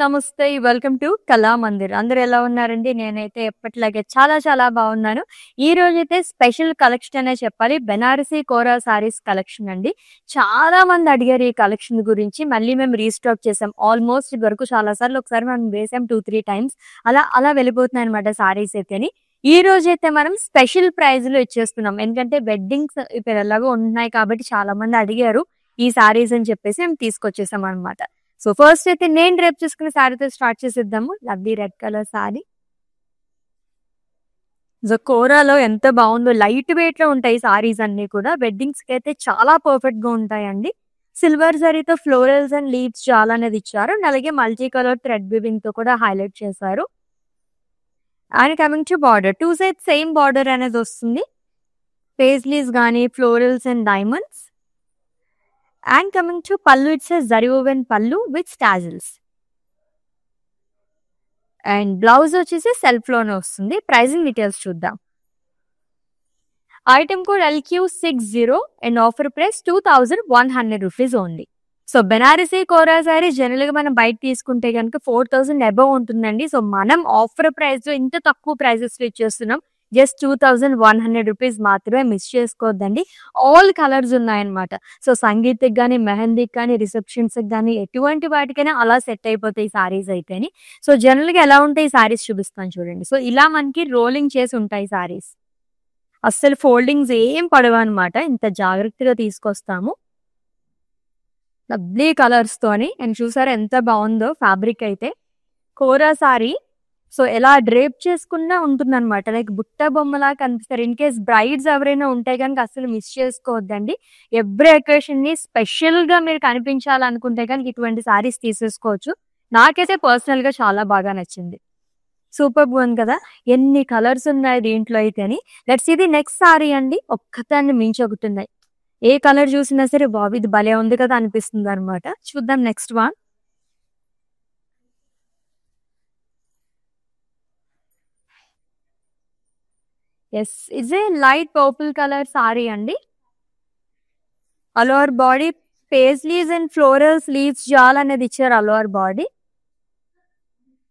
నమస్తే. Welcome to Kalamandir. అందరూ ఎలా ఉన్నారండి? నేనైతే ఎప్పటిలాగే చాలా బాగున్నాను. ఈరోజైతే స్పెషల్ కలెక్షన్ అనే చెప్పాలి. బెనారసీ కోరా సారీస్ కలెక్షన్ అండి. చాలా మంది అడిగారు ఈ కలెక్షన్ గురించి. మళ్ళీ మేము రీస్టాక్ చేసాం. ఆల్మోస్ట్ ఇదివరకు చాలా సార్లు ఒకసారి మనం వేసాం 2-3 టైమ్స్. అలా వెళ్ళిపోతున్నాయన్నమాట సారీస్ అయితేని. ఈ రోజైతే మనం స్పెషల్ ప్రైజ్‌లో ఇచ్చేస్తున్నాం. ఎందుకంటే వెడ్డింగ్స్ ఇప్పుడు ఎలాగో ఉంటున్నాయి కాబట్టి చాలా మంది అడిగారు ఈ సారీస్ అని చెప్పేసి మేము తీసుకొచ్చేసాం అన్నమాట. సో ఫస్ట్ అయితే నేను రేపు చేసుకున్న శారీతో స్టార్ట్ చేసేద్దాము. Lovely red colour sari. So కోరాలో ఎంత బాగుందో, లైట్ వెయిట్ లో ఉంటాయి సారీస్ అన్ని కూడా. వెడ్డింగ్స్ కి అయితే చాలా పర్ఫెక్ట్ గా ఉంటాయండి. సిల్వర్ జరీతో ఫ్లోరల్స్ అండ్ లీవ్స్ చాలా అనేది ఇచ్చారు. అండ్ అలాగే మల్టీ కలర్ థ్రెడ్ వివింగ్ తో కూడా హైలైట్ చేశారు. And coming to border, 2 side same border అనేది వస్తుంది. పేస్లీస్ గానీ florals and diamonds. And coming to pallu, it's zari woven pallu with tassels. And blouse వచ్చేసి సెల్ఫ్ లోనే వస్తుంది. ప్రైజింగ్ డీటెయిల్స్ చూద్దాం. Item code LQ60 and offer price 2100 rupees only. So Banarasi kora sari general గా మనం బయట తీసుకుంటే కనుక 4000 అబవ్ ఉంటుందండి. సో మనం ఆఫర్ ప్రైస్ లో ఇంత తక్కువ ప్రైజెస్ లో ఇచ్చేస్తున్నాం. జస్ట్ 2100 రూపీస్ మాత్రమే. మిస్ చేసుకోవద్దండి. ఆల్ కలర్స్ ఉన్నాయన్నమాట. సో సంగీత్కి కానీ, మెహందీకి కానీ, రిసెప్షన్స్ కానీ, ఎటువంటి వాటికైనా అలా సెట్ అయిపోతాయి సారీస్ అయితేని. సో జనరల్ గా ఎలా ఉంటాయి సారీస్ చూపిస్తాను చూడండి. సో ఇలా మనకి రోలింగ్ చేసి ఉంటాయి సారీస్. అస్సలు ఫోల్డింగ్స్ ఏం పడవు అనమాట. ఇంత జాగ్రత్తగా తీసుకొస్తాము. లవ్లీ కలర్స్ తోని. అండ్ చూసారా ఎంత బాగుందో ఫ్యాబ్రిక్ అయితే. కోరా సారీ సో ఎలా డ్రేప్ చేసుకున్నా ఉంటుందన్నమాట. లైక్ బుట్ట బొమ్మలా కనిపిస్తారు. ఇన్ కేస్ బ్రైడ్స్ ఎవరైనా ఉంటే కనుక అసలు మిస్ చేసుకోవద్దండి. ఎవ్రీ అకేషన్ ని స్పెషల్ గా మీరు కనిపించాలనుకుంటే కనుక ఇటువంటి సారీస్ తీసేసుకోవచ్చు. నాకైతే పర్సనల్ గా చాలా బాగా నచ్చింది. సూపర్ ఉంది కదా. ఎన్ని కలర్స్ ఉన్నాయి దీంట్లో అయితే అని. లెట్స్ ఇది నెక్స్ట్ సారీ అండి. ఒక్కదాన్ని మించి ఒకటి ఉన్నాయి. ఏ కలర్ చూసినా సరే బాబు ఇది భలే ఉంది కదా అనిపిస్తుంది అనమాట. చూద్దాం next one. Yes, it's a light purple colour sari అండి. All over body paisleys and florals leaves jaal అనేది ఇచ్చారు all over body.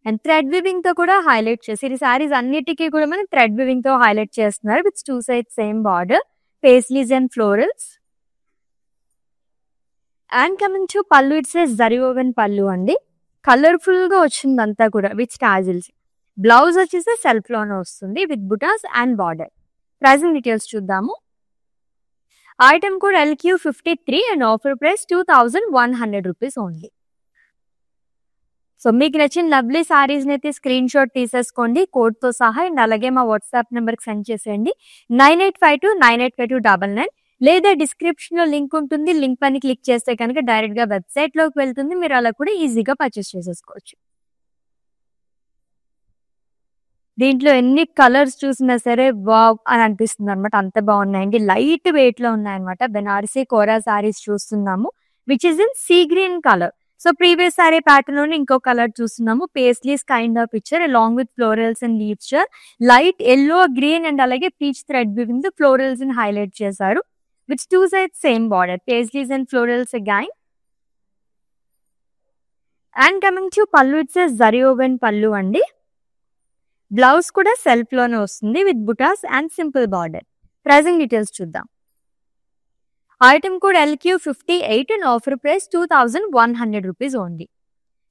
And thread weaving తో కూడా హైలైట్ చేసి ఈ సారీస్ అన్నిటికీ కూడా మనం థ్రెడ్ వివింగ్ తో హైలైట్ చేస్తున్నారు. With 2 side same border, paisleys and florals. And coming to pallu, it's zari woven pallu అండి. కలర్ఫుల్ గా వచ్చింది అంతా కూడా విత్ టాజిల్స్. బ్లౌజ్ వచ్చేసి సెల్ఫ్ లోనే వస్తుంది with butas and border. Pricing details చూద్దాము. Item code LQ53 and offer price 2100 rupees only. So మీకు నచ్చిన లవ్లీ సారీస్ ని అయితే స్క్రీన్ షాట్ తీసేసుకోండి కోడ్ తో సహా. అండ్ అలాగే మా వాట్సాప్ నెంబర్ కి సెండ్ చేసేయండి 9852985299. లేదా డిస్క్రిప్షన్ లో లింక్ ఉంటుంది. లింక్ పైన క్లిక్ చేస్తే కనుక డైరెక్ట్ గా వెబ్సైట్ లోకి వెళ్తుంది. మీరు అలా కూడా ఈజీగా పర్చేస్ చేసేసుకోవచ్చు. దీంట్లో ఎన్ని కలర్స్ చూసినా సరే వావ్ అని అనిపిస్తుంది అనమాట. అంత బాగున్నాయండి. లైట్ వెయిట్ లో ఉన్నాయన్నమాట. బెనారసీ కోరా సారీస్ చూస్తున్నాము which is in sea green colour. So previous sari pattern లోనే ఇంకో కలర్ చూస్తున్నాము. Paisleys kind of picture along with florals and leaves. Light yellow, green and అలాగే పీచ్ థ్రెడ్ వివింగ్ ఫ్లోరల్స్ ని హైలైట్ చేశారు. With 2 side same border, paisleys and florals again. And coming to pallu, it's zari woven pallu అండి. Blouse కూడా self లోనే వస్తుంది with butas and simple border. Pricing details చూద్దాం. Item code LQ58 and offer price 2100 rupees only.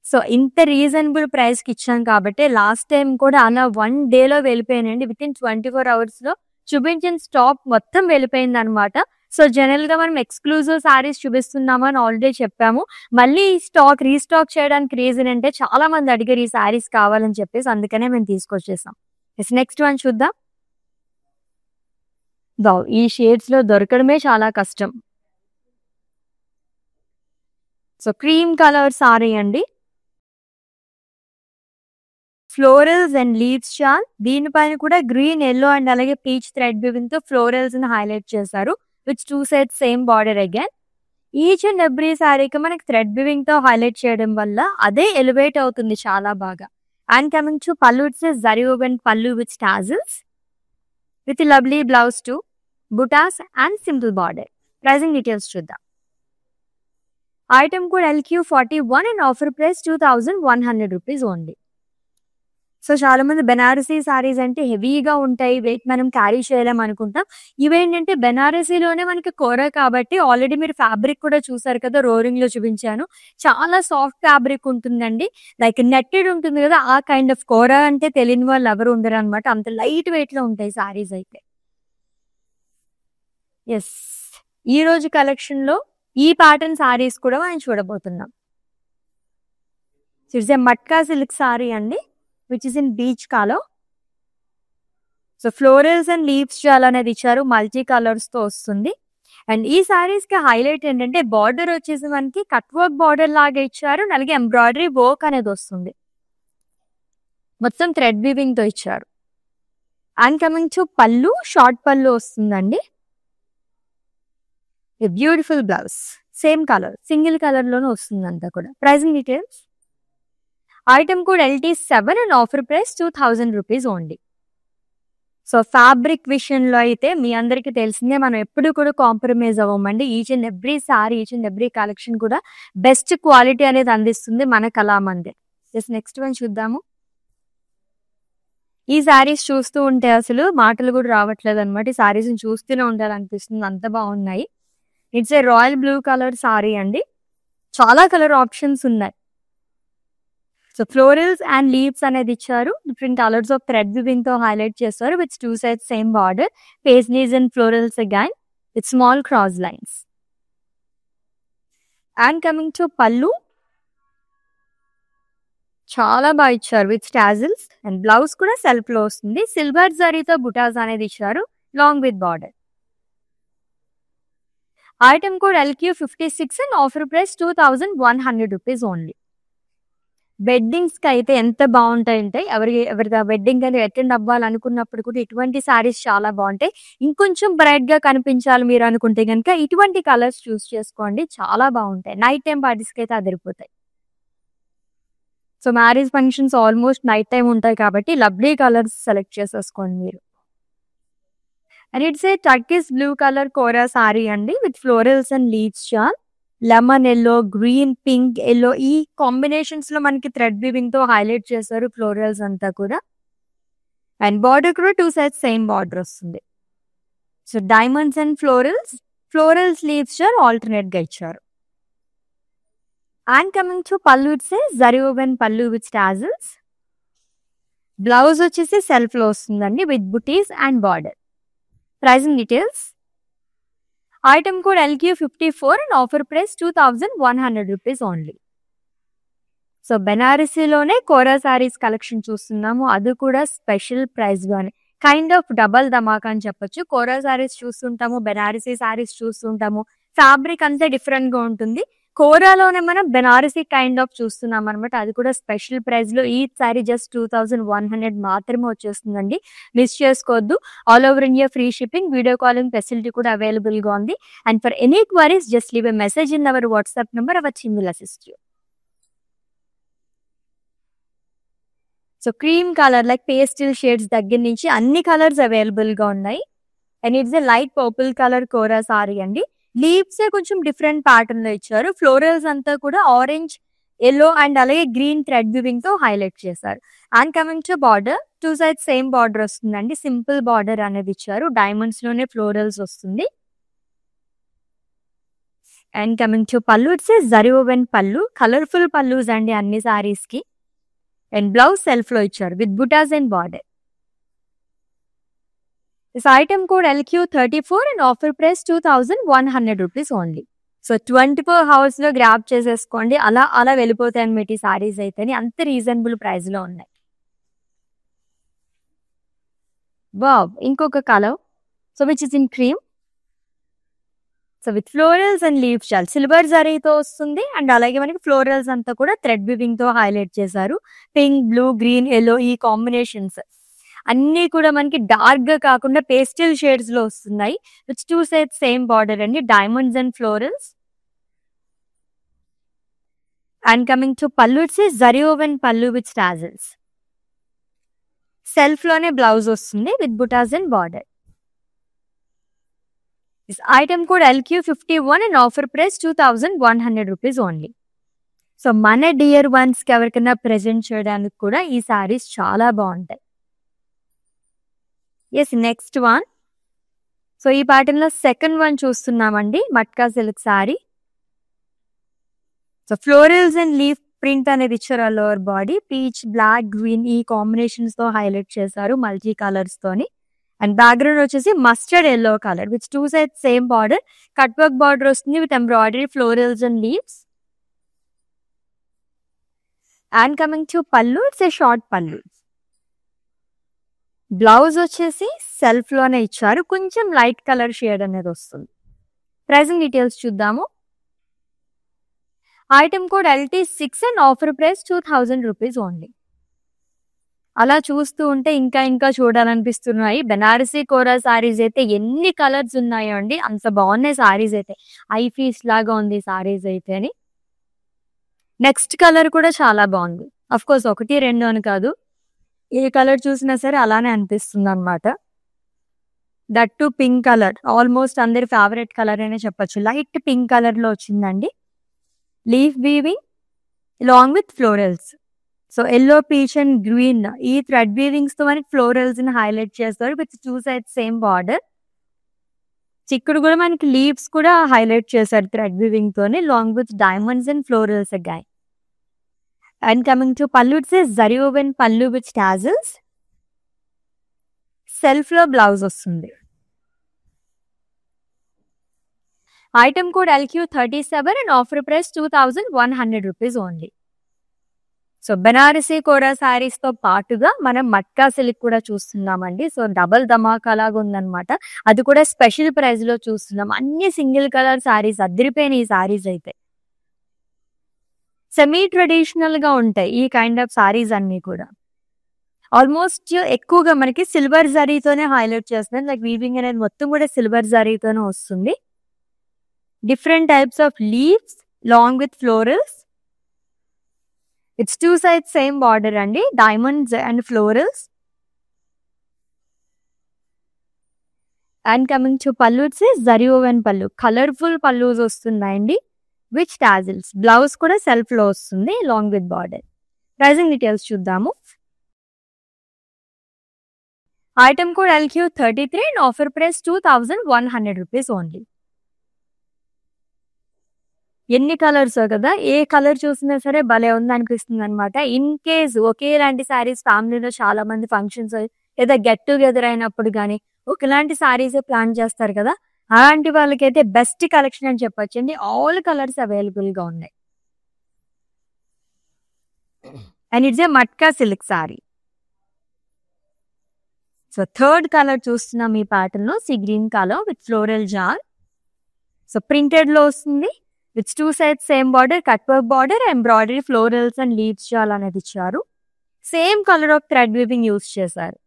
So ఇంత reasonable price కి ఇచ్చాం కాబట్టి last time కూడా అలా 1 డేలో వెళ్ళిపోయానండి. విత్ ఇన్ 24 అవర్స్ లో చూపించిన స్టాక్ మొత్తం వెళ్ళిపోయింది అనమాట. సో జనరల్ గా మనం ఎక్స్క్లూజివ్ సారీస్ చూపిస్తున్నాము అని ఆల్రెడీ చెప్పాము. మళ్ళీ ఈ స్టాక్ రీస్టాక్ చేయడానికి రీజన్ అంటే చాలా మంది అడిగారు ఈ సారీస్ కావాలని చెప్పేసి, అందుకనే మేము తీసుకొచ్చేసాం. నెక్స్ట్ వన్ చూద్దాం. ఈ షేడ్స్ లో దొరకడమే చాలా కష్టం. సో క్రీమ్ కలర్ సారీ అండి. Florals and leaves jaal. దీనిపైన కూడా గ్రీన్, ఎల్లో అండ్ అలాగే పీచ్ థ్రెడ్ వివింగ్ తో ఫ్లోరల్స్ ని హైలైట్ చేశారు with 2 side same border again. Each and every సారీకి మనకి థ్రెడ్ వివింగ్ తో హైలైట్ చేయడం వల్ల అదే ఎలివేట్ అవుతుంది చాలా బాగా. And coming to pallu, it's zari woven pallu with tassels with lovely blouse to butas and simple border. Pricing details చూద్దాం. Item code LQ41 and offer price 2100 rupees only. So చాలా మంది బెనారసీ సారీస్ అంటే హెవీగా ఉంటాయి, వెయిట్ మనం క్యారీ చేయలేం అనుకుంటాం. ఇవేంటంటే బెనారసీలోనే మనకి కోర కాబట్టి ఆల్రెడీ మీరు ఫ్యాబ్రిక్ కూడా చూసారు కదా, రోరింగ్ లో చూపించాను. చాలా సాఫ్ట్ ఫ్యాబ్రిక్ ఉంటుందండి, లైక్ నెట్టెడ్ ఉంటుంది కదా, ఆ కైండ్ ఆఫ్ కోర అంటే తెలియని వాళ్ళు ఎవరు ఉండరు అనమాట. అంత లైట్ వెయిట్ లో ఉంటాయి సారీస్ అయితే. ఎస్, ఈ రోజు కలెక్షన్ లో ఈ ప్యాటర్న్ సారీస్ కూడా మనం చూడబోతున్నాం. It's a matka silk sari అండి, which is in beach color. So florals and leaves చాలా అనేది ఇచ్చారు, మల్టీ కలర్స్ తో వస్తుంది. అండ్ ఈ సారీస్ కి హైలైట్ ఏంటంటే బార్డర్ వచ్చేసి మనకి కట్ వర్క్ బార్డర్ లాగా ఇచ్చారు, అలాగే ఎంబ్రాయిడరీ వర్క్ అనేది వస్తుంది, మొత్తం థ్రెడ్ వీవింగ్ తో ఇచ్చారు. And coming to pallu, short pallu వస్తుందండి. Beautiful blouse, same colour, single colour లోనే వస్తుంది అంతా కూడా. Pricing details, item code LT7 and offer price 2000 rupees only. So fabric విషయంలో అయితే మీ అందరికీ తెలిసిందే, మనం ఎప్పుడు కూడా కాంప్రమైజ్ అవ్వమండి. Each and every sari, each and every collection కూడా బెస్ట్ క్వాలిటీ అనేది అందిస్తుంది మన కళామందిర్. జస్ట్ నెక్స్ట్ వన్ చూద్దాము. ఈ సారీస్ చూస్తూ ఉంటే అసలు మాటలు కూడా రావట్లేదు అనమాట, ఈ సారీస్ చూస్తూనే ఉండాలనిపిస్తుంది, అంత బాగున్నాయి. It's a royal blue colour sari అండి, చాలా కలర్ ఆప్షన్స్ ఉన్నాయి. సో ఫ్లోరల్స్ అండ్ లీవ్స్ అనేది ఇచ్చారు, different colours of thread weaving తో హైలైట్ చేస్తారు, with 2 sides same border, paisleys and florals again with small cross lines. And coming to పళ్ళు, చాలా బాగా ఇచ్చారు విత్ టాజిల్స్, అండ్ బ్లౌజ్ కూడా సెల్ఫ్ లో వస్తుంది, సిల్వర్ జరీతో బుటాస్ అనేది ఇచ్చారు long with border. Item code LQ56 and offer price 2100 rupees only. Weddings కి అయితే ఎంత బాగుంటాయంటే, ఎవరి వెడ్డింగ్ అని అటెండ్ అవ్వాలనుకున్నప్పుడు కూడా ఇటువంటి సారీస్ చాలా బాగుంటాయి. ఇంకొంచెం బ్రైట్ గా కనిపించాలి మీరు అనుకుంటే కనుక ఇటువంటి కలర్స్ చూస్ చేసుకోండి, చాలా బాగుంటాయి. నైట్ టైం పార్టీస్ కి అయితే అదిరిపోతాయి. So marriage functions almost night time ఉంటాయి కాబట్టి లవ్లీ కలర్స్ సెలెక్ట్ చేసేసుకోండి మీరు. And it's a Turkish blue colour kora sorry అండి, విత్ ఫ్లోరల్స్ అండ్ లీవ్స్ షాల్, lemon yellow, green, pink, yellow, ఈ కాంబినేషన్స్ లో మనకి థ్రెడ్ వీవింగ్ తో హైలైట్ చేశారు ఫ్లోరల్స్ అంతా కూడా. అండ్ బార్డర్ కూడా 2 sides సేమ్ బార్డర్ వస్తుంది. So diamonds and florals leaves alternate గా ఇచ్చారు. And coming to pallu, it's a zari woven pallu with tassels. Blouse వచ్చేసి సెల్ఫ్ లో వస్తుందండి with butis and border. Pricing details, item code LQ54 and offer price 2100 rupees only. So బెనారసీలోనే kora saris collection చూస్తున్నాము, అది కూడా special price గానే, కైండ్ ఆఫ్ డబల్ ధమాకా అని చెప్పొచ్చు. కోరా సారీస్ చూస్తుంటాము, బెనారసీ సారీస్ చూస్తుంటాము, ఫ్యాబ్రిక్ అంతా డిఫరెంట్ గా ఉంటుంది. కోరాలోనే మనం బెనారసీ కైండ్ ఆఫ్ చూస్తున్నాం అనమాట, అది కూడా స్పెషల్ ప్రైస్ లో. ఈ సారీ జస్ట్ 2100 మాత్రమే వచ్చేస్తుందండి, మిస్ చేసుకోవద్దు. All over India free shipping, video calling facility కూడా అవైలబుల్ గా ఉంది. And for any queries just leave a message in our WhatsApp number, our team will assist you. So cream colour, like pastel shades దగ్గర నుంచి అన్ని colours available గా ఉన్నాయి. And it's a light purple colour kora sorry అండి, leaves కొంచెం different pattern లో ఇచ్చారు, florals అంతా కూడా ఆరెంజ్, ఎల్లో అండ్ అలాగే గ్రీన్ థ్రెడ్ వీవింగ్ తో హైలైట్ చేశారు. And coming to border, 2 sides same border వస్తుందండి, సింపుల్ బార్డర్ అనేది ఇచ్చారు, డైమండ్స్ లోనే ఫ్లోరల్స్ వస్తుంది. And coming to pallu, it's a zari woven pallu, colourful pallus అండి అన్ని సారీస్ కి. అండ్ బ్లౌజ్ సెల్ఫ్ లో ఇచ్చారు with butas and border. This item code LQ34 and offer price 2100 rupees only. So 24 hours లో గ్రాప్ చేసేసుకోండి, అలా వెళ్ళిపోతాయి అన్నమాట ఈ సారీస్ అయితే, అంత రీజనబుల్ ప్రైస్ లో ఉన్నాయి. వావ్, ఇంకొక colour, so which is in cream, so with florals and leave షాల్, సిల్వర్ జరీతో వస్తుంది. అండ్ అలాగే మనకి ఫ్లోరల్స్ అంతా కూడా థ్రెడ్ వీవింగ్ తో హైలైట్ చేశారు, పింక్, బ్లూ, గ్రీన్, ఎల్లో, ఈ కాంబినేషన్స్ అన్ని కూడా మనకి డార్క్ గా కాకుండా పేస్టల్ షేడ్స్ లో వస్తున్నాయి, విత్ 2 sides సేమ్ బార్డర్ అండి, diamonds and florals. And coming to pallu, it's zari woven pallu with tassels, self లోనే బ్లౌజ్ వస్తుంది with butas and border. This item code LQ51 and offer price 2100 rupees only. So మన dear ones కి ఎవరికైనా present చేయడానికి కూడా ఈ సారీస్ చాలా బాగుంటాయి. Yes, next one. సో ఈ ప్యాటర్న్ లో సెకండ్ వన్ చూస్తున్నామండి, matka silk sari. So florals and leaf print అనేది ఇచ్చారు. Lower body peach, black, green ఈ కాంబినేషన్స్ తో హైలైట్ చేశారు మల్టీ కలర్స్ తోని. అండ్ బ్యాక్గ్రౌండ్ వచ్చేసి mustard yellow colour with 2 sides same border, cut work border వస్తుంది with embroidery, florals and leaves. And coming to pallu, it's A short పల్లు. Blouse వచ్చేసి self లోనే ఇచ్చారు, కొంచెం లైట్ కలర్ షేడ్ అనేది వస్తుంది. ప్రైసింగ్ డీటెయిల్స్ చూద్దాము. Item code LT6 and offer price 2000 rupees only. అలా చూస్తూ ఉంటే ఇంకా ఇంకా చూడాలనిపిస్తున్నాయి. బెనారసీ కోరా సారీస్ అయితే ఎన్ని కలర్స్ ఉన్నాయో అండి, అంత బాగున్నాయి సారీస్ అయితే. ఐ ఫీస్ లాగా ఉంది సారీస్ అయితే అని. నెక్స్ట్ కలర్ కూడా చాలా బాగుంది. అఫ్ కోర్స్ 1, 2 అని కాదు, ఏ కలర్ చూసినా సరే అలానే అనిపిస్తుంది అనమాట. That to pink colour, almost అందరి ఫేవరెట్ కలర్ అనే చెప్పొచ్చు. లైట్ పింక్ కలర్ లో వచ్చిందండి. Leaf weaving long with florals. So yellow, peach and green ఈ థ్రెడ్ వీవింగ్స్ తో మనకి ఫ్లోరల్స్ ని హైలైట్ చేస్తారు విత్ 2 sides సేమ్ బార్డర్. ఇక్కడ కూడా మనకి లీవ్స్ కూడా హైలైట్ చేశారు థ్రెడ్ వీవింగ్ తోని, long with diamonds and florals again. And coming to pallu, it's a zari woven pallu with tassels. Self లో బ్లౌజ్ వస్తుంది. Item code LQ37 and offer price 2100 rupees only. So Banarasi kora saris తో పాటుగా మనం మట్కా సిల్క్ కూడా చూస్తున్నామండి. సో డబల్ ధమాకా లాగా ఉందన్నమాట. అది కూడా స్పెషల్ ప్రైస్ లో చూస్తున్నాం. అన్ని సింగిల్ కలర్ శారీస్ అదిరిపోయిన ఈ శారీస్ అయితే సెమీ ట్రెడిషనల్ గా ఉంటాయి. ఈ కైండ్ ఆఫ్ శారీస్ అన్ని కూడా ఆల్మోస్ట్ ఎక్కువగా మనకి సిల్వర్ జరీతోనే హైలైట్ చేస్తున్నారు. లైక్ వీవింగ్ అనేది మొత్తం కూడా సిల్వర్ జరీతోనే వస్తుంది. Different types of leaves long with florals. It's 2 sides same border అండి, diamonds and florals. And coming to pallu, it's zari woven pallu. Colourful pallus వస్తున్నాయండి విత్ టాజిల్స్. బ్లౌజ్ కూడా సెల్ఫ్ లో వస్తుంది long with border. Pricing details చూద్దాము. Item code LQ33 and offer price 2100 rupees only. ఎన్ని colours కదా, ఏ colour చూసినా సరే భలే ఉంది అనిపిస్తుంది అనమాట. ఇన్ కేస్ ఒకేలాంటి శారీస్ ఫ్యామిలీలో చాలా మంది ఫంక్షన్స్ లేదా గెట్ టుగెదర్ అయినప్పుడు కానీ ఒకలాంటి శారీస్ ప్లాన్ చేస్తారు కదా, అలాంటి వాళ్ళకైతే బెస్ట్ కలెక్షన్ అని చెప్పొచ్చండి. ఆల్ కలర్స్ అవైలబుల్ గా ఉన్నాయి. And it's a matka silk sari. So third colour చూస్తున్నాం ఈ ప్యాటర్న్ లో, sea green colour with floral jaal. So printed లో వస్తుంది with 2 sides same border, cut work border, embroidery, florals and leaves jaal అనేది ఇచ్చారు. Same colour of thread weaving use చేశారు.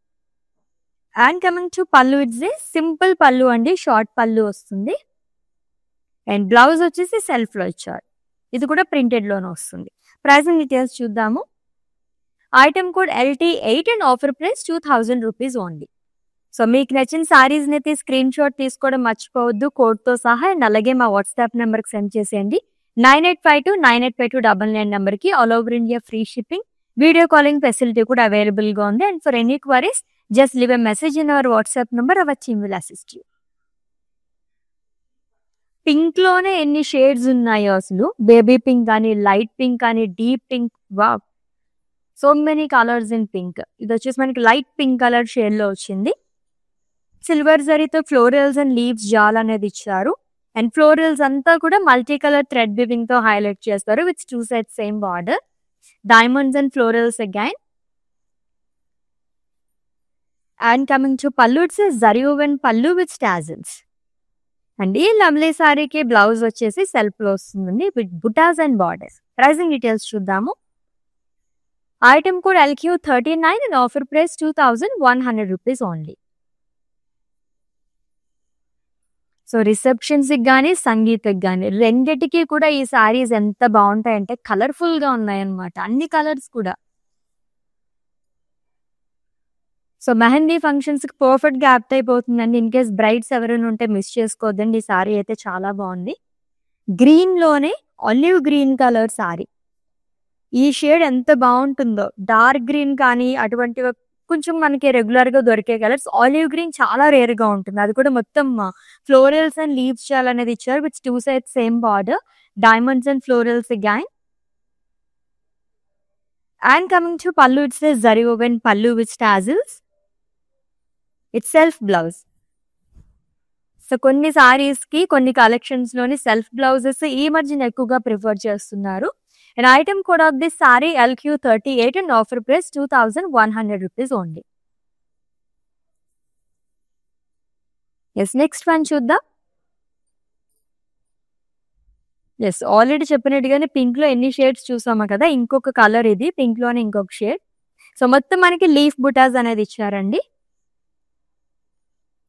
And coming to pallu, it's a simple pallu అండి, short పల్లు వస్తుంది. And blouse వచ్చేసి self లో ఇచ్చారు. ఇది కూడా ప్రింటెడ్ లోనే వస్తుంది. ప్రైసింగ్ డీటెయిల్స్ చూద్దాము. Item code LT8 and offer price 2000 rupees only. So మీకు నచ్చిన సారీస్ అయితే స్క్రీన్ షాట్ తీసుకోవడం మర్చిపోవద్దు కోడ్ తో సహా. అండ్ అలాగే మా వాట్సాప్ నెంబర్ కి సెండ్ చేసేయండి. 9852985299 నెంబర్ కి all over India free shipping, video calling facility కూడా అవైలబుల్ గా ఉంది. And for any queries just leave a message in our WhatsApp number, our team will assist you. Pink లోనే ఎన్ని shades ఉన్నాయో అసలు, బేబీ పింక్ కానీ, light pink కానీ, deep pink, wow so many colours in pink. ఇది వచ్చేసి మనకి light pink colour shade లో వచ్చింది. సిల్వర్ జరీతో ఫ్లోరల్స్ అండ్ లీవ్స్ జాల్ అనేది ఇచ్చారు. అండ్ ఫ్లోరల్స్ అంతా కూడా మల్టీ కలర్ థ్రెడ్ వీవింగ్ తో హైలైట్ చేస్తారు with 2 sides same border, diamonds and florals again. And coming to pallu, it's zari woven pallu with tassels. And ఈ లవ్లీ సారీకి బ్లౌజ్ వచ్చేసి సెల్ఫ్ లో వస్తుంది with butas and borders. Pricing details చూద్దాము. Item code LQ39 and offer price 2100 rupees only. So receptions కి కానీ, సంగీతకి కానీ రెండిటికి కూడా ఈ సారీస్ ఎంత బాగుంటాయంటే కలర్ఫుల్ గా ఉన్నాయన్నమాట, అన్ని కలర్స్ కూడా. సో మెహందీ ఫంక్షన్స్ కి పర్ఫెక్ట్ గా యాప్ట్ అయిపోతుందండి. ఇన్ కేస్ బ్రైడ్స్ ఎవరైనా ఉంటే మిస్ చేసుకోవద్దండి. ఈ సారీ అయితే చాలా బాగుంది. గ్రీన్ లోనే ఆలివ్ గ్రీన్ కలర్ సారీ. ఈ షేడ్ ఎంత బాగుంటుందో. డార్క్ గ్రీన్ కానీ అటువంటివి కొంచెం మనకి రెగ్యులర్ గా దొరికే కలర్స్. ఆలివ్ గ్రీన్ చాలా రేర్ గా ఉంటుంది. అది కూడా మొత్తం ఫ్లోరల్స్ అండ్ లీవ్స్ చేయాలనేది ఇచ్చారు. With 2 sides same border, diamonds and florals again. And coming to pallu, it says zari woven pallu with tassels. It's self blouse. So కొన్ని సారీస్ కి కొన్ని కలెక్షన్స్ లోని సెల్ఫ్ బ్లౌజెస్ ఈ మధ్యన ఎక్కువగా ప్రిఫర్ చేస్తున్నారు. And item code of this sari LQ38 and offer price 2100 rupees only. Yes, next one చూద్దాం. Yes, already చెప్పినట్టుగానే పింక్ లో ఎన్ని షేడ్స్ చూసామా కదా, ఇంకొక కలర్ ఇది పింక్ లోనే ఇంకొక షేడ్. సో మొత్తం మనకి లీఫ్ బుటాస్ అనేది ఇచ్చారండి,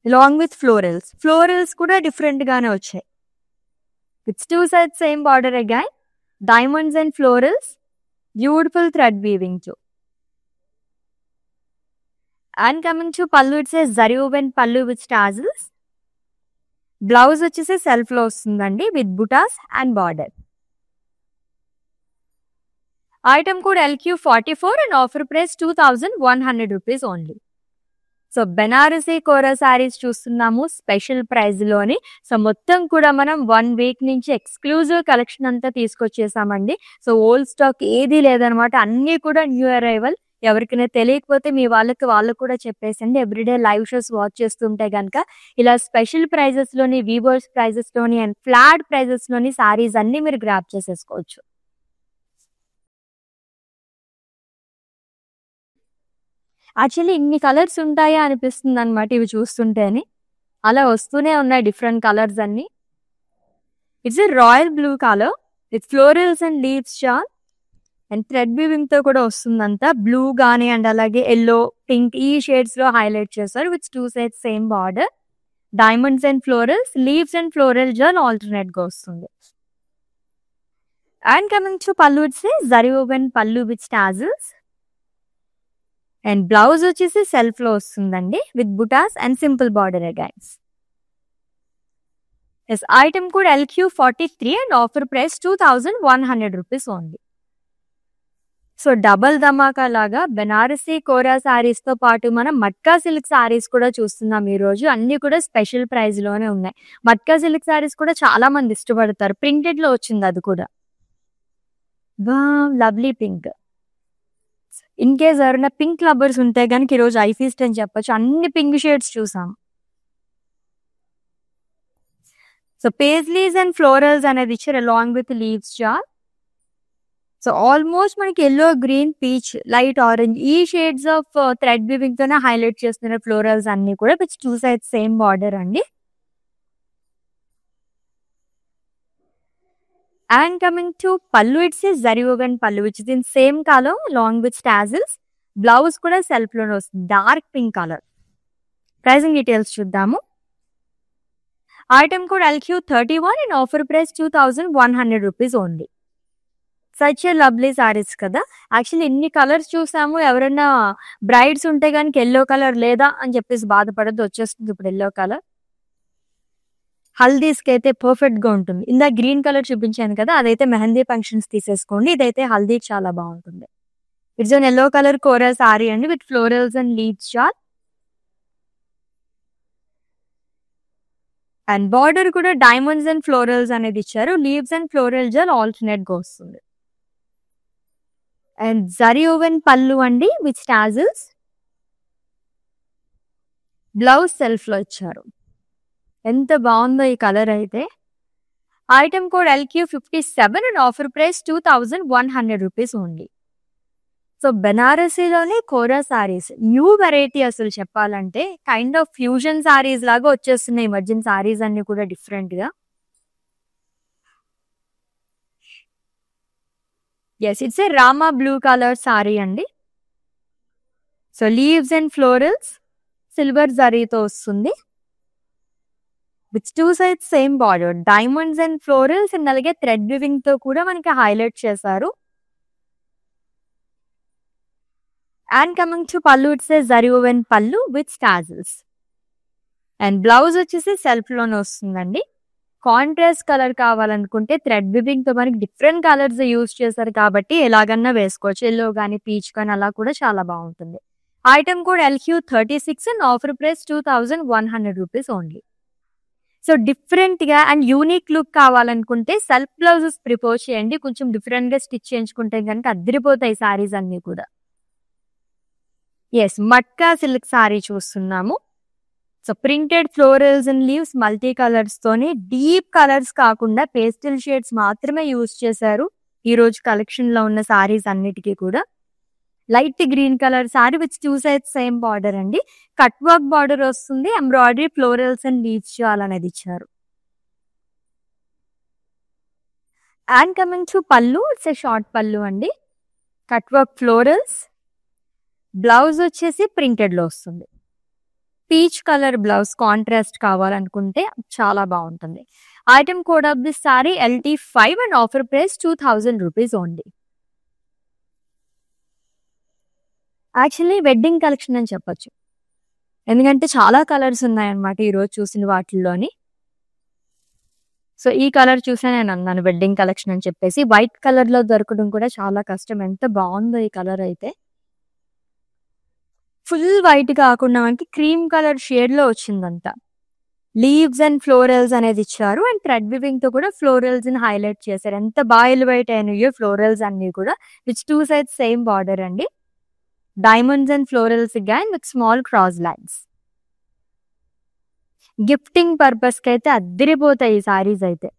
అలాంగ్ విత్ ఫ్లోరల్స్. ఫ్లోరల్స్ కూడా డిఫరెంట్ గానే వచ్చాయి. With 2 sides same border again, diamonds and florals, beautiful thread weaving too. And coming to pallu, it's zari woven pallu with tassels. Blouse వచ్చేసి సెల్ఫ్ లో వస్తుందండి with butas and border. Item code LQ44 and offer price 2100 rupees only. So Banarasi kora saris చూస్తున్నాము special price లోని. So మొత్తం కూడా మనం 1 week నుంచి exclusive collection అంతా తీసుకొచ్చేసామండి. సో ఓల్డ్ స్టాక్ ఏది లేదనమాట, అన్ని కూడా న్యూ అరైవల్. ఎవరికైనా తెలియకపోతే మీ వాళ్ళకు కూడా చెప్పేసండి. ఎవ్రీడే లైవ్ షోస్ వాచ్ చేస్తుంటే కనుక ఇలా స్పెషల్ ప్రైజెస్ లోని, వీవర్స్ ప్రైజెస్ లోని అండ్ ఫ్లాట్ ప్రైజెస్ లోని సారీస్ అన్ని మీరు గ్రాప్ చేసేసుకోవచ్చు. యాక్చువల్లీ ఇన్ని కలర్స్ ఉంటాయా అనిపిస్తుంది అనమాట ఇవి చూస్తుంటేనే. అలా వస్తూనే ఉన్నాయి డిఫరెంట్ కలర్స్ అన్ని. It's a royal blue colour with florals and leaves చార్ అండ్ థ్రెడ్ వీవింగ్ తో కూడా వస్తుందంతా. బ్లూ గానీ అండ్ అలాగే ఎల్లో, పింక్ ఈ షేడ్స్ లో హైలైట్ చేస్తారు. With 2 sides same border, diamonds and florals, leaves and floral jaal alternate గా వస్తుంది. And coming to pallu, it's zari woven pallu with tassels. And blouse వచ్చేసి సెల్ఫ్ లో వస్తుందండి with butas and simple border against. Yes, item code LQ43 and offer price 2100 rupees only. So double dhamaka లాగా బెనారసీ కోరా సారీస్ తో పాటు మనం matka silk saris కూడా చూస్తున్నాం ఈ రోజు. అన్ని కూడా స్పెషల్ ప్రైస్ లోనే ఉన్నాయి. మట్కా సిల్క్ సారీస్ కూడా చాలా మంది ఇష్టపడతారు. ప్రింటెడ్ లో వచ్చింది అది కూడా. Lovely pink. ఇన్ కేస్ ఎవరైనా పింక్ లవర్స్ ఉంటే కనుక ఈరోజు ఐ ఫీస్ట్ అని చెప్పొచ్చు. అన్ని పింక్ షేడ్స్ చూసాం. సో పేజ్లీస్ అండ్ ఫ్లోరల్స్ అనేది ఇచ్చారు along with leaves jaal. So almost మనకి yellow, green, peach, light orange ఈ షేడ్స్ ఆఫ్ థ్రెడ్ వీవింగ్ తోనే హైలైట్ చేస్తున్నారు ఫ్లోరల్స్ అన్ని కూడా. విత్ 2 sides సేమ్ బార్డర్ అండి. And coming to pallu, it's a zari woven pallu which is in same color along with tassels. Blouse kuda self lo వస్తుంది, dark pink color. Pricing details చూద్దాము. Item code LQ31 and offer price 2100 rupees only. Such a lovely sarees కదా. Actually ఇన్ని colours చూసాము. ఎవరైనా brides ఉంటే కనుక yellow colour లేదా అని చెప్పేసి బాధపడద్దు, వచ్చేస్తుంది ఇప్పుడు ఎల్లో కలర్. హల్దీస్కి అయితే పర్ఫెక్ట్ గా ఉంటుంది. ఇందా గ్రీన్ కలర్ చూపించాను కదా, అదైతే మెహందీ ఫంక్షన్స్ తీసేసుకోండి. ఇదైతే హల్దీ చాలా బాగుంటుంది. It's an yellow colour kora sorry అండి విత్ ఫ్లోరల్స్ అండ్ లీవ్స్ చార్. అండ్ బార్డర్ కూడా డైమండ్స్ అండ్ ఫ్లోరల్స్ అనేది ఇచ్చారు. Leaves and floral jaal alternate గా వస్తుంది. అండ్ జరీ woven పల్లు అండి విత్ టాజిల్స్. బ్లౌజ్ సెల్ఫ్ లో ఇచ్చారు. ఎంత బాగుందో ఈ కలర్ అయితే. Item code LQ57 and offer price 2100 rupees only. So బెనారసీలోనే కోరా సారీస్ న్యూ వెరైటీ అసలు చెప్పాలంటే. కైండ్ ఆఫ్ ఫ్యూజన్ సారీస్ లాగా వచ్చేస్తున్నాయి ఈ మధ్యన సారీస్ అన్ని కూడా డిఫరెంట్ గా. Yes, it's a Rama blue colour sari అండి. So leaves and florals silver జరీతో వస్తుంది. With 2 sides same border, diamonds and florals and అలాగే థ్రెడ్ వీవింగ్ తో కూడా మనకి హైలైట్ చేశారు. And coming to pallu it's zari woven pallu with tassels. And blouse వచ్చేసి సెల్ఫ్ లోనే వస్తుందండి. కాంట్రాస్ట్ కలర్ కావాలనుకుంటే థ్రెడ్ వివింగ్ తో మనకి డిఫరెంట్ కలర్స్ యూజ్ చేశారు కాబట్టి ఎలాగన్నా వేసుకోవచ్చు. ఎల్లో కానీ పీచ్ కానీ అలా కూడా చాలా బాగుంటుంది. Item code LQ36 and offer price 2100 rupees only. So different గా అండ్ యూనిక్ లుక్ కావాలనుకుంటే సెల్ఫ్ బ్లౌజెస్ ప్రిపోజ్ చేయండి. కొంచెం డిఫరెంట్ గా స్టిచ్ చేయించుకుంటే కనుక అద్దరిపోతాయి సారీస్ అన్ని కూడా. ఎస్, మట్కా సిల్క్ సారీ చూస్తున్నాము. So printed florals and leaves multi colours తోని, డీప్ కలర్స్ కాకుండా పేస్టల్ షేడ్స్ మాత్రమే యూజ్ చేశారు ఈ రోజు కలెక్షన్ లో ఉన్న సారీస్ అన్నిటికీ కూడా. Light green colour sorry with 2 sides same border అండి. కట్ వర్క్ బార్డర్ వస్తుంది. ఎంబ్రాయిడరీ ఫ్లోరల్స్ అండ్ లీవ్స్ అనేది ఇచ్చారు. And coming to pallu, it's A short పళ్ళు అండి. Cut work florals. బ్లౌజ్ వచ్చేసి ప్రింటెడ్ లో వస్తుంది. పీచ్ కలర్ బ్లౌజ్ కాంట్రాస్ట్ కావాలనుకుంటే చాలా బాగుంటుంది. Item code of this sorry LT5 and offer price 2000 rupees only. Actually wedding collection అని చెప్పొచ్చు, ఎందుకంటే చాలా కలర్స్ ఉన్నాయన్నమాట ఈరోజు చూసిన వాటిల్లోని. సో ఈ కలర్ చూసా నేను అన్నాను వెడ్డింగ్ కలెక్షన్ అని చెప్పేసి. వైట్ కలర్ లో దొరకడం కూడా చాలా కష్టం. ఎంత బాగుందో ఈ కలర్ అయితే. ఫుల్ వైట్ కాకుండా మనకి క్రీమ్ కలర్ షేడ్ లో వచ్చిందంతా. లీవ్స్ అండ్ ఫ్లోరల్స్ అనేది ఇచ్చారు. అండ్ థ్రెడ్ వివింగ్ తో కూడా ఫ్లోరల్స్ ని హైలైట్ చేశారు. ఎంత బాగా ఎలివేట్ అయినాయో ఫ్లోరల్స్ అన్ని కూడా. విచ్ 2 sides సేమ్ బార్డర్ అండి. Diamonds and florals again with small cross lines. Gifting purpose కి అయితే అద్దరిపోతాయి ఈ సారీస్ అయితే.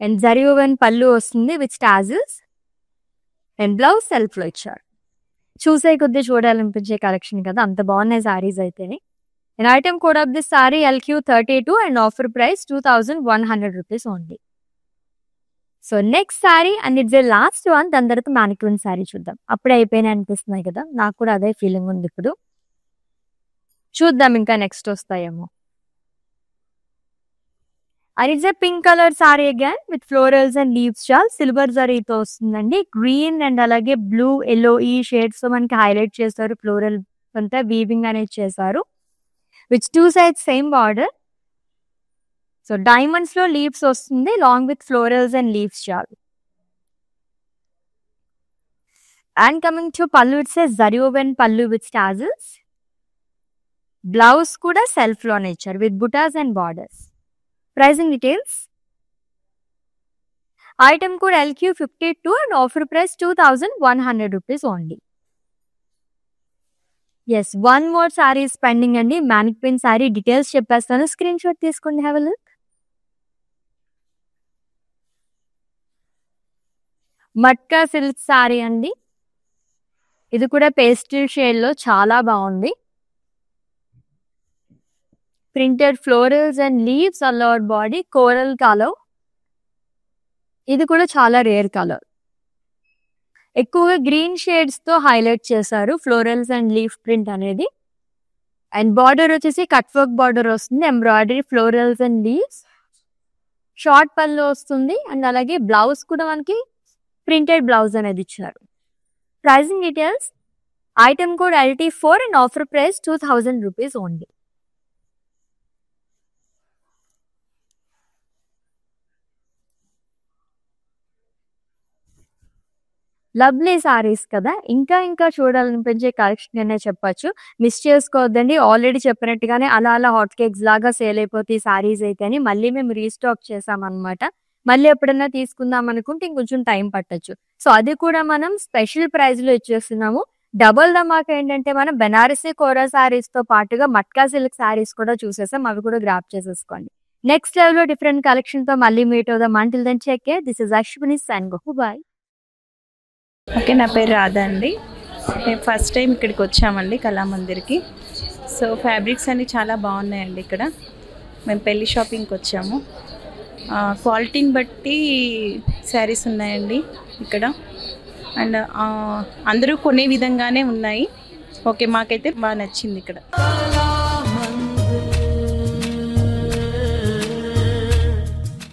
అండ్ జరీ ఓవెన్ పళ్ళు వస్తుంది with tassels. And blouse self లో ఇచ్చారు. చూసే కొద్దీ చూడాలనిపించే కలెక్షన్ కదా, అంత బాగున్నాయి సారీస్ అయితేనే. And item code of this sorry LQ32 and offer price 2100 rupees only. So next sorry and it's A last one. దాని తర్వాత మ్యానిక్విన్ సారీ చూద్దాం. అప్పుడే అయిపోయినాయి అనిపిస్తున్నాయి కదా, నాకు కూడా అదే ఫీలింగ్ ఉంది ఇప్పుడు. చూద్దాం ఇంకా నెక్స్ట్ వస్తాయేమో. And it's a pink colour sari again with florals and leaves షాల్. సిల్వర్ జరీతో వస్తుందండి. గ్రీన్ అండ్ అలాగే బ్లూ ఎల్లో ఈ షేడ్స్ తో మనకి హైలైట్ చేస్తారు. ఫ్లోరల్ అంతా వీవింగ్ అనేది చేశారు. With 2 sides same border. So diamonds లో లీవ్స్ వస్తుంది long with florals and leaves షాల్. And coming to pallu, it's a zari woven pallu with tassels. Blouse కూడా సెల్ఫ్ లోనే ఇచ్చారు with butas and borders. Pricing details. Item code LQ52 and offer price 2100 rupees only. Yes, 1 more sari pending అండి. Mannequin sari details చెప్పేస్తాను, screen shot తీసుకోండి. Have a look. Matka silk sari అండి. ఇది కూడా pastel shade లో చాలా బాగుంది. ప్రింటెడ్ ఫ్లోరల్స్ అండ్ లీవ్స్ అలౌడ్ బాడీ కోరల్ కలర్. ఇది కూడా చాలా రేర్ కలర్. ఎక్కువగా గ్రీన్ షేడ్స్ తో హైలైట్ చేశారు ఫ్లోరల్స్ అండ్ లీఫ్ ప్రింట్ అనేది. అండ్ బార్డర్ వచ్చేసి కట్ వర్క్ బార్డర్ వస్తుంది. Embroidery florals and leaves. Short పళ్ళు వస్తుంది. అండ్ అలాగే బ్లౌజ్ కూడా మనకి ప్రింటెడ్ బ్లౌజ్ అనేది ఇచ్చారు. Pricing details. Item code LT4 and offer price 2000 rupees only. Lovely saris కదా, ఇంకా ఇంకా చూడాలనిపించే కలెక్షన్ అనే చెప్పొచ్చు. మిస్ చేసుకోవద్దండి. ఆల్రెడీ చెప్పినట్టుగానే అలా అలా హాట్ కేక్స్ లాగా సేల్ అయిపోతాయి సారీస్ అయితే అని మళ్ళీ మేము రీస్టాక్ చేసామన్నమాట. మళ్ళీ ఎప్పుడన్నా తీసుకుందాం అనుకుంటే ఇంకొంచెం టైం పట్టొచ్చు. సో అది కూడా మనం స్పెషల్ ప్రైస్ లో ఇచ్చేస్తున్నాము. డబుల్ ధమాకా ఏంటంటే మనం బెనారసీ కోరా సారీస్ తో పాటుగా మట్కా సిల్క్ సారీస్ కూడా చూసేసాం. అవి కూడా గ్రాప్ చేసేసుకోండి. నెక్స్ట్ లెవెల్ లో డిఫరెంట్ కలెక్షన్ తో మళ్ళీ మీట్ అవుదాం. Until then take care. This is Ashwini signing off. Bye. Okay, నా పేరు రాధా అండి. మేము ఫస్ట్ టైం ఇక్కడికి వచ్చామండి కళామందిర్కి. సో ఫ్యాబ్రిక్స్ అన్నీ చాలా బాగున్నాయండి ఇక్కడ. మేము పెళ్లి షాపింగ్కి వచ్చాము. క్వాలిటీని బట్టి శారీస్ ఉన్నాయండి ఇక్కడ. అండ్ అందరూ కొనే విధంగానే ఉన్నాయి. ఓకే, మాకైతే బాగా నచ్చింది ఇక్కడ.